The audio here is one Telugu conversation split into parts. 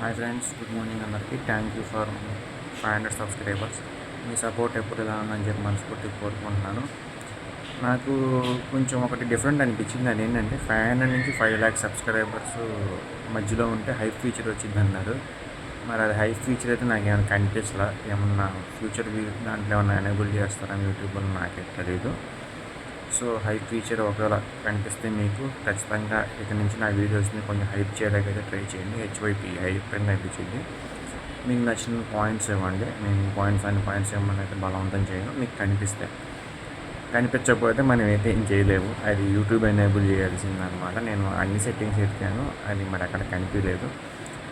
హాయ్ ఫ్రెండ్స్, గుడ్ మార్నింగ్ అందరికీ. Thank you for 500 subscribers. Me support ఎప్పుడు ఇలా ఉందని చెప్పి మనస్ఫూర్తిగా కోరుకుంటున్నాను. నాకు కొంచెం ఒకటి డిఫరెంట్ అనిపించింది. అదేంటంటే 500 నుంచి 5 ల్యాక్ సబ్స్క్రైబర్స్ మధ్యలో ఉంటే హైప్ ఫీచర్ వచ్చిందన్నారు. మరి అది హైప్ ఫీచర్ అయితే నాకు ఏమైనా కనిపించలా. ఏమన్నా ఫ్యూచర్ దాంట్లో ఏమన్నా ఎనేబుల్ చేస్తారని యూట్యూబ్లో నాకే తెలియదు. సో హైప్ ఫీచర్ ఒకవేళ కనిపిస్తే మీకు ఖచ్చితంగా ఇక నుంచి నా వీడియోస్ని కొంచెం హైప్ చేయడానికి అయితే ట్రై చేయండి. హెచ్వైపీ హైప్ అని కనిపించింది. మీకు నచ్చిన పాయింట్స్ ఇవ్వండి. నేను పాయింట్స్ ఏమన్నా అయితే బలవంతం చేయను. మీకు కనిపించకపోతే మనం అయితే ఏం చేయలేము. అది యూట్యూబ్ ఎనేబుల్ చేయాల్సిందనమాట. నేను అన్ని సెట్టింగ్స్ ఎత్తాను, అది మరి అక్కడ కనిపించలేదు.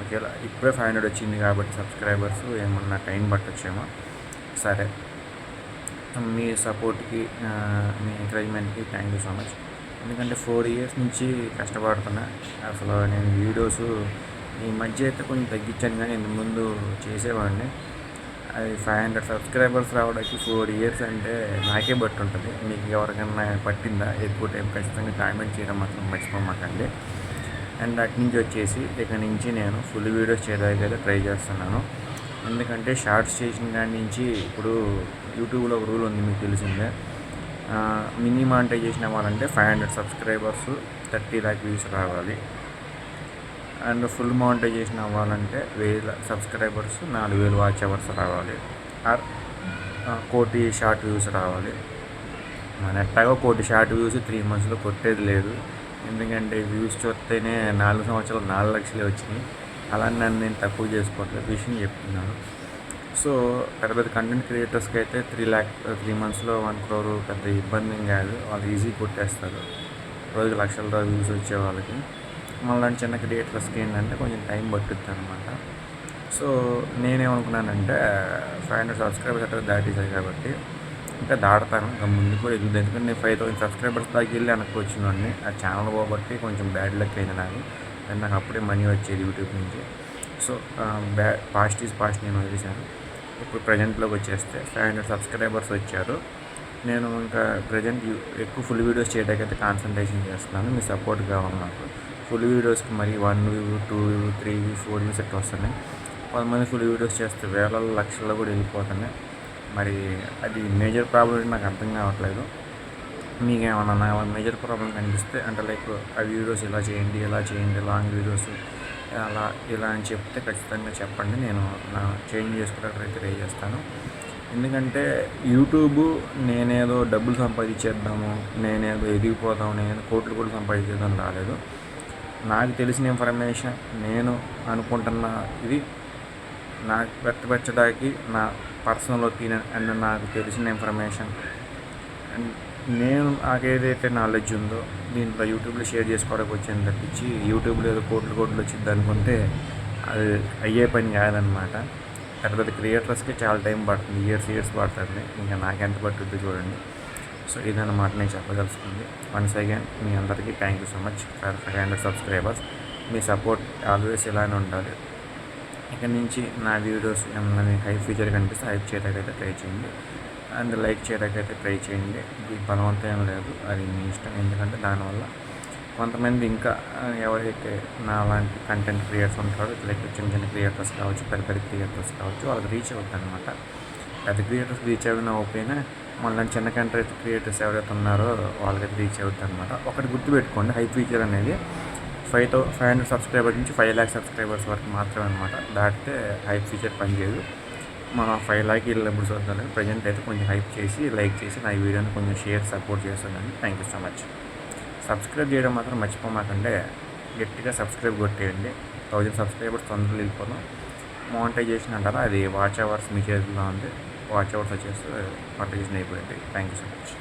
ఒకవేళ ఇప్పుడే 500 వచ్చింది కాబట్టి సబ్స్క్రైబర్స్ ఏమన్నా టైం పట్టొచ్చేమో. సరే, మీ సపోర్ట్కి మీ ఎంకరేజ్మెంట్కి థ్యాంక్ యూ సో మచ్. ఎందుకంటే 4 ఇయర్స్ నుంచి కష్టపడుతున్నా. అసలు నేను వీడియోస్ ఈ మధ్య అయితే కొంచెం తగ్గించాను, కానీ ఇంత ముందు చేసేవాడిని. అది 500 సబ్స్క్రైబర్స్ రావడానికి 4 ఇయర్స్ అంటే నాకే బట్టి ఉంటుంది. మీకు ఎవరికైనా పట్టిందా? ఎక్కువ టైం ఖచ్చితంగా కామెంట్ చేయడం మాత్రం మర్చిపోమాకండి. అండ్ అటు నుంచి వచ్చేసి ఇక నుంచి నేను ఫుల్ వీడియోస్ చేయడానికి అయితే ట్రై చేస్తున్నాను. ఎందుకంటే షార్ట్స్ చేసిన కాడి నుంచి ఇప్పుడు యూట్యూబ్లో ఒక రూల్ ఉంది, మీకు తెలిసిందే. మినీ మానిటైజేషన్ అవ్వాలంటే 500 సబ్స్క్రైబర్స్ 30 ల్యాక్ వ్యూస్ రావాలి. అండ్ ఫుల్ మానిటైజేషన్ అవ్వాలంటే 1000 సబ్స్క్రైబర్స్ 4000 వాచ్ అవర్స్ రావాలి. ఆర్ 1 కోటి షార్ట్ వ్యూస్ రావాలి. మన ఎట్టాగో 1 కోటి షార్ట్ వ్యూస్ 3 మంత్స్లో కొట్టేది లేదు. ఎందుకంటే వ్యూస్ చూస్తేనే 4 సంవత్సరాలు 4 లక్షలే వచ్చినాయి. అలా నన్ను నేను తక్కువ చేసుకోవట్లేదు, విషయం చెప్తున్నాను. సో పెద్ద పెద్ద కంటెంట్ క్రియేటర్స్కి అయితే 3 మంత్స్లో 1 crore పెద్ద ఇబ్బంది ఏం కాదు. వాళ్ళు ఈజీ కొట్టేస్తారు. రోజుకి లక్షల వ్యూస్ వచ్చే వాళ్ళకి. మళ్ళీ చిన్న క్రియేటర్స్కి ఏంటంటే కొంచెం టైం పట్టుద్ది అనమాట. సో నేనేమనుకున్నానంటే 500 సబ్స్క్రైబర్స్ అట్లా దాటేసాయి కాబట్టి ఇంకా దాడతాను, ఇంకా ముందు కూడా ఎదుగుతుంది. ఎందుకంటే నేను 5000 సబ్స్క్రైబర్స్ దాకా వెళ్ళి వెనక్కి వచ్చినవాడిని. ఆ ఛానల్ పోబట్టి కొంచెం బ్యాడ్ లక్ అయింది నాకు. అండ్ నాకు అప్పుడే మనీ వచ్చేది యూట్యూబ్ నుంచి. సో పాస్ట్ ఈజ్ పాస్ట్, నేను వదిలేశాను. ఇప్పుడు ప్రజెంట్లోకి వచ్చేస్తే 500 సబ్స్క్రైబర్స్ వచ్చారు. నేను ఇంకా ప్రజెంట్ ఎక్కువ ఫుల్ వీడియోస్ చేయడానికి అయితే కాన్సన్ట్రేషన్ చేస్తున్నాను. మీ సపోర్ట్ కావాలి నాకు. ఫుల్ వీడియోస్కి మరి 1 వ్యూ 2 వ్యూ 3 వ్యూ 4 వ్యూస్ ఎట్లా వస్తున్నాయి. కొంతమంది ఫుల్ వీడియోస్ చేస్తే వేలలో లక్షల్లో కూడా వెళ్ళిపోతున్నాయి. మరి అది మేజర్ ప్రాబ్లం నాకు అర్థం కావట్లేదు. మీకేమన్నా నా మేజర్ ప్రాబ్లం కనిపిస్తే, అంటే లైక్ ఆ వీడియోస్ ఇలా చేయండి లాంగ్ వీడియోస్ ఇలా అని చెప్తే ఖచ్చితంగా చెప్పండి. నేను నా చేంజ్ చేసుకోవడానికి ట్రై చేస్తాను. ఎందుకంటే యూట్యూబ్ నేనేదో డబ్బులు సంపాదించేద్దాము, నేనేదో ఎదిగిపోదాము, నేను కోట్లు కూడా సంపాదించేద్దాం రాలేదు. నాకు తెలిసిన ఇన్ఫర్మేషన్, నేను అనుకుంటున్న ఇది నాకు వ్యక్తపరచడానికి నా పర్సనల్ ఒపీనియన్ అండ్ నాకు తెలిసిన ఇన్ఫర్మేషన్ అండ్ నాకు ఏదైతే నాలెడ్జ్ ఉందో దీంట్లో యూట్యూబ్లో షేర్ చేసుకోవడానికి వచ్చింది తప్పించి యూట్యూబ్లో ఏదో కోట్లు వచ్చింది అనుకుంటే అది అయ్యే పని కాదనమాట. పెద్ద పెద్ద క్రియేటర్స్కి చాలా టైం పడుతుంది, ఇయర్స్ పడుతుంది. ఇంకా నాకెంత పట్టుద్ది చూడండి. సో ఇదన్నమాట నేను చెప్పదలుచుకుంది. వన్స్ అగైన్ మీ అందరికీ thank you so much for 500 subscribers. Me support always ఇలానే ఉండాలి. ఇక నుంచి నా వీడియోస్ ఏమన్నా హైప్ ఫీచర్ కనిపిస్తే హైప్ చేయడానికైతే ట్రై చేయండి. అండ్ లైక్ చేయడానికైతే ట్రై చేయండి. ఇది బలవంతం ఏం లేదు, అది మీ ఇష్టం. ఎందుకంటే దానివల్ల కొంతమంది ఇంకా ఎవరైతే నా లాంటి కంటెంట్ క్రియేటర్స్ ఉంటారో, లైక్ చిన్న క్రియేటర్స్ కావచ్చు, పెద్ద క్రియేటర్స్ కావచ్చు, వాళ్ళకి రీచ్ అవుతుంది అనమాట. పెద్ద క్రియేటర్స్ రీచ్ అయినా ఓకేనా, మళ్ళీ చిన్న కంటెంట్ క్రియేటర్స్ ఎవరైతే ఉన్నారో వాళ్ళకైతే రీచ్ అవుతుంది అనమాట. ఒకటి గుర్తుపెట్టుకోండి, హైప్ ఫీచర్ అనేది 500 సబ్స్క్రైబర్స్ నుంచి 5 ల్యాక్ సబ్స్క్రైబర్స్ వరకు మాత్రమే అనమాట. దాటితే హైప్ ఫీచర్ పనిచేయదు. మనం 5 ల్యాక్ వెళ్ళినప్పుడు చూద్దాం. ప్రజెంట్ అయితే కొంచెం హైప్ చేసి లైక్ చేసి నా వీడియోని కొంచెం సపోర్ట్ చేస్తుందండి. Thank you so much. Subscribe చేయడం మాత్రం మర్చిపోమాకండి. గట్టిగా సబ్స్క్రైబ్ కొట్టేయండి. 1000 సబ్స్క్రైబర్స్ తొందరగా వెళ్ళిపోదాం. మానిటైజేషన్ అంటారా, అది వాచ్ అవర్స్ మీ చేతిలో ఉంది. వాచ్ అవర్స్ వచ్చేసి మానిటైజేషన్ అయిపోయింది. Thank you so much.